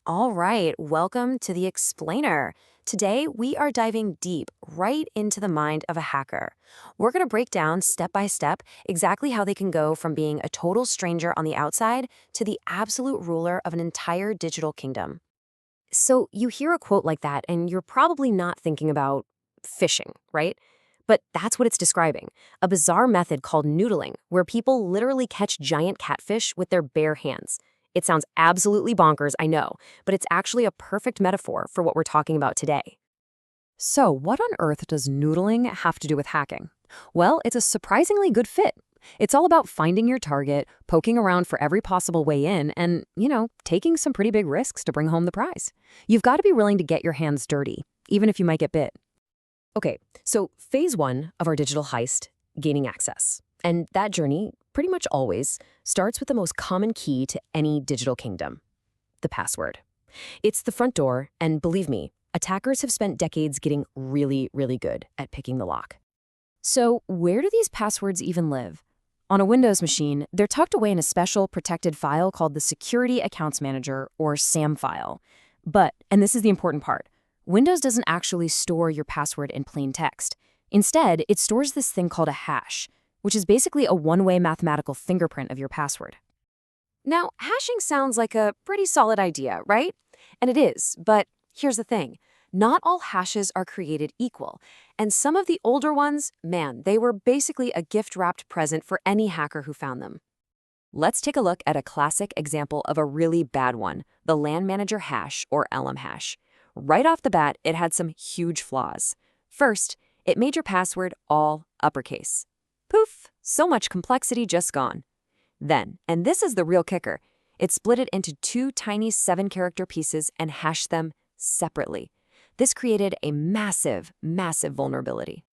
All right, welcome to the Explainer. Today, we are diving deep right into the mind of a hacker. We're going to break down step by step exactly how they can go from being a total stranger on the outside to the absolute ruler of an entire digital kingdom. So, you hear a quote like that, and you're probably not thinking about phishing, right? But that's what it's describing, a bizarre method called noodling, where people literally catch giant catfish with their bare hands. It sounds absolutely bonkers, I know, but it's actually a perfect metaphor for what we're talking about today. So, what on earth does noodling have to do with hacking? Well, it's a surprisingly good fit. It's all about finding your target, poking around for every possible way in, and, taking some pretty big risks to bring home the prize. You've got to be willing to get your hands dirty, even if you might get bit. Okay, so phase one of our digital heist, gaining access. And that journey, pretty much always, starts with the most common key to any digital kingdom, the password. It's the front door, and believe me, attackers have spent decades getting really, really good at picking the lock. So where do these passwords even live? On a Windows machine, they're tucked away in a special protected file called the Security Accounts Manager, or SAM file. But, and this is the important part, Windows doesn't actually store your password in plain text. Instead, it stores this thing called a hash, which is basically a one-way mathematical fingerprint of your password. Now, hashing sounds like a pretty solid idea, right? And it is, but here's the thing. Not all hashes are created equal, and some of the older ones, man, they were basically a gift-wrapped present for any hacker who found them. Let's take a look at a classic example of a really bad one, the LAN manager hash, or LM hash. Right off the bat, it had some huge flaws. First, it made your password all uppercase. Poof, so much complexity just gone. Then, and this is the real kicker, it split it into two tiny 7-character pieces and hashed them separately. This created a massive, massive vulnerability.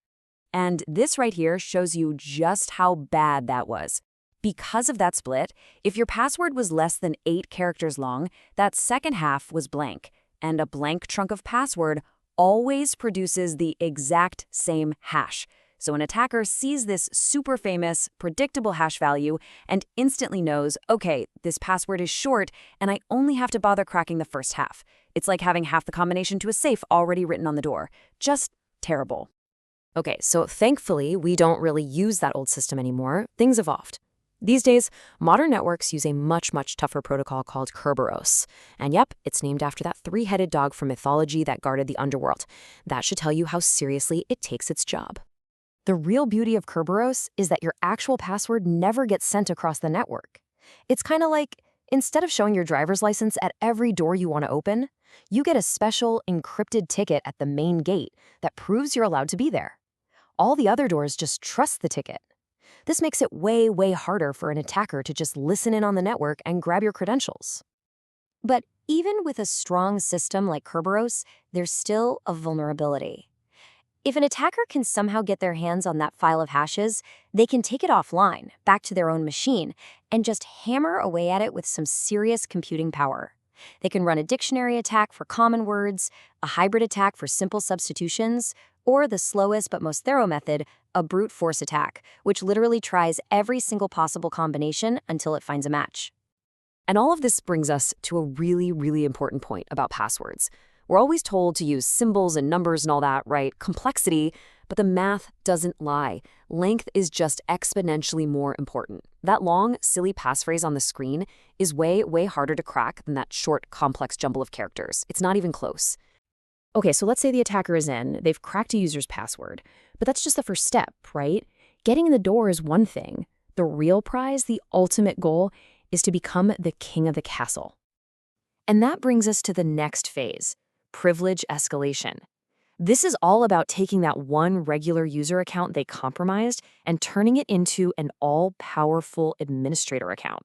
And this right here shows you just how bad that was. Because of that split, if your password was less than 8 characters long, that second half was blank, and a blank trunk of password always produces the exact same hash. So an attacker sees this super famous, predictable hash value and instantly knows, okay, this password is short and I only have to bother cracking the first half. It's like having half the combination to a safe already written on the door. Just terrible. Okay, so thankfully, we don't really use that old system anymore. Things evolved. These days, modern networks use a much, much tougher protocol called Kerberos. And yep, it's named after that 3-headed dog from mythology that guarded the underworld. That should tell you how seriously it takes its job. The real beauty of Kerberos is that your actual password never gets sent across the network. It's kind of like, instead of showing your driver's license at every door you want to open, you get a special encrypted ticket at the main gate that proves you're allowed to be there. All the other doors just trust the ticket. This makes it way, way harder for an attacker to just listen in on the network and grab your credentials. But even with a strong system like Kerberos, there's still a vulnerability. If an attacker can somehow get their hands on that file of hashes, they can take it offline, back to their own machine, and just hammer away at it with some serious computing power. They can run a dictionary attack for common words, a hybrid attack for simple substitutions, or the slowest but most thorough method, a brute force attack, which literally tries every single possible combination until it finds a match. And all of this brings us to a really, really important point about passwords. We're always told to use symbols and numbers and all that, right? Complexity, but the math doesn't lie. Length is just exponentially more important. That long, silly passphrase on the screen is way, way harder to crack than that short, complex jumble of characters. It's not even close. Okay, so let's say the attacker is in, they've cracked a user's password, but that's just the first step, right? Getting in the door is one thing. The real prize, the ultimate goal, is to become the king of the castle. And that brings us to the next phase. Privilege escalation. This is all about taking that one regular user account they compromised and turning it into an all-powerful administrator account.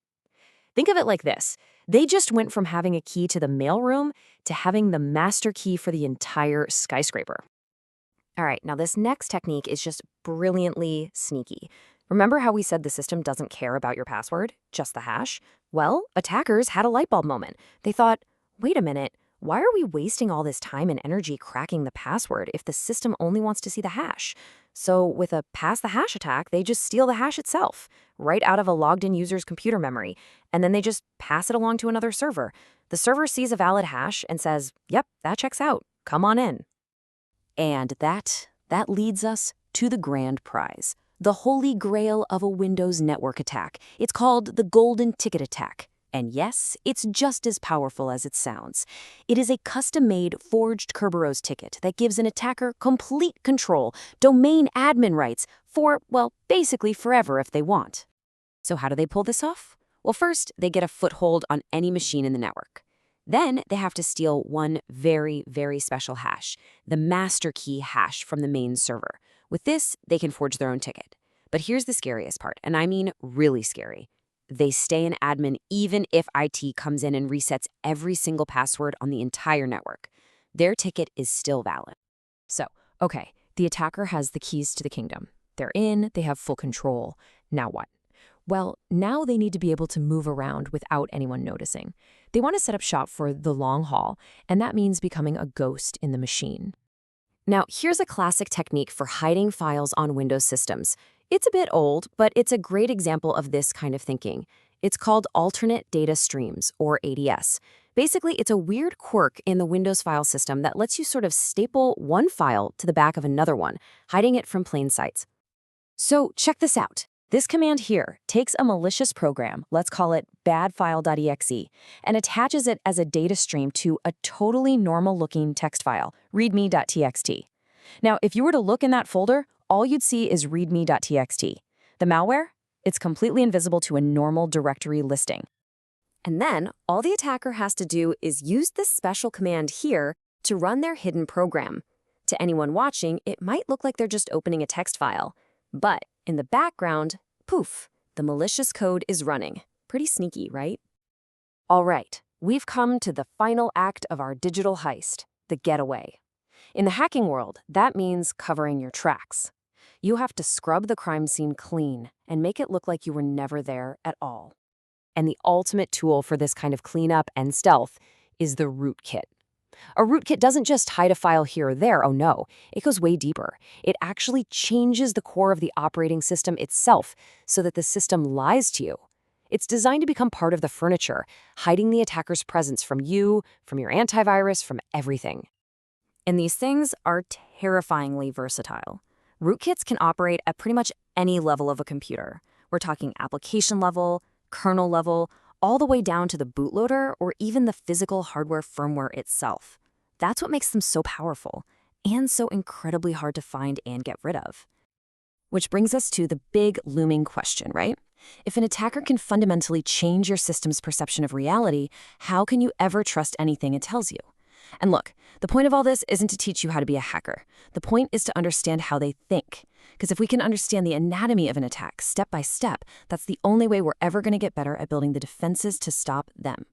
Think of it like this. They just went from having a key to the mailroom to having the master key for the entire skyscraper. All right, now this next technique is just brilliantly sneaky. Remember how we said the system doesn't care about your password, just the hash? Well, attackers had a light bulb moment. They thought, wait a minute, why are we wasting all this time and energy cracking the password if the system only wants to see the hash? So with a pass the hash attack, they just steal the hash itself, right out of a logged-in user's computer memory, and then they just pass it along to another server. The server sees a valid hash and says, yep, that checks out. Come on in. And that leads us to the grand prize, the holy grail of a Windows network attack. It's called the golden ticket attack. And yes, it's just as powerful as it sounds. It is a custom-made forged Kerberos ticket that gives an attacker complete control, domain admin rights for, well, basically forever if they want. So how do they pull this off? Well, first, they get a foothold on any machine in the network. Then they have to steal one very, very special hash, the master key hash from the main server. With this, they can forge their own ticket. But here's the scariest part, and I mean really scary. They stay an admin even if IT comes in and resets every single password on the entire network. Their ticket is still valid. So, okay, the attacker has the keys to the kingdom. They're in, they have full control. Now what? Well, now they need to be able to move around without anyone noticing. They want to set up shop for the long haul, and that means becoming a ghost in the machine. Now, here's a classic technique for hiding files on Windows systems. It's a bit old, but it's a great example of this kind of thinking. It's called alternate data streams, or ADS. Basically, it's a weird quirk in the Windows file system that lets you sort of staple one file to the back of another one, hiding it from plain sight. So check this out. This command here takes a malicious program, let's call it badfile.exe, and attaches it as a data stream to a totally normal-looking text file, readme.txt. Now, if you were to look in that folder, all you'd see is readme.txt. The malware? It's completely invisible to a normal directory listing. And then, all the attacker has to do is use this special command here to run their hidden program. To anyone watching, it might look like they're just opening a text file. But in the background, poof, the malicious code is running. Pretty sneaky, right? All right, we've come to the final act of our digital heist, the getaway. In the hacking world, that means covering your tracks. You have to scrub the crime scene clean and make it look like you were never there at all. And the ultimate tool for this kind of cleanup and stealth is the rootkit. A rootkit doesn't just hide a file here or there, oh no, it goes way deeper. It actually changes the core of the operating system itself so that the system lies to you. It's designed to become part of the furniture, hiding the attacker's presence from you, from your antivirus, from everything. And these things are terrifyingly versatile. Rootkits can operate at pretty much any level of a computer. We're talking application level, kernel level, all the way down to the bootloader or even the physical hardware firmware itself. That's what makes them so powerful and so incredibly hard to find and get rid of. Which brings us to the big looming question, right? If an attacker can fundamentally change your system's perception of reality, how can you ever trust anything it tells you? And look, the point of all this isn't to teach you how to be a hacker. The point is to understand how they think. Because if we can understand the anatomy of an attack step by step, that's the only way we're ever going to get better at building the defenses to stop them.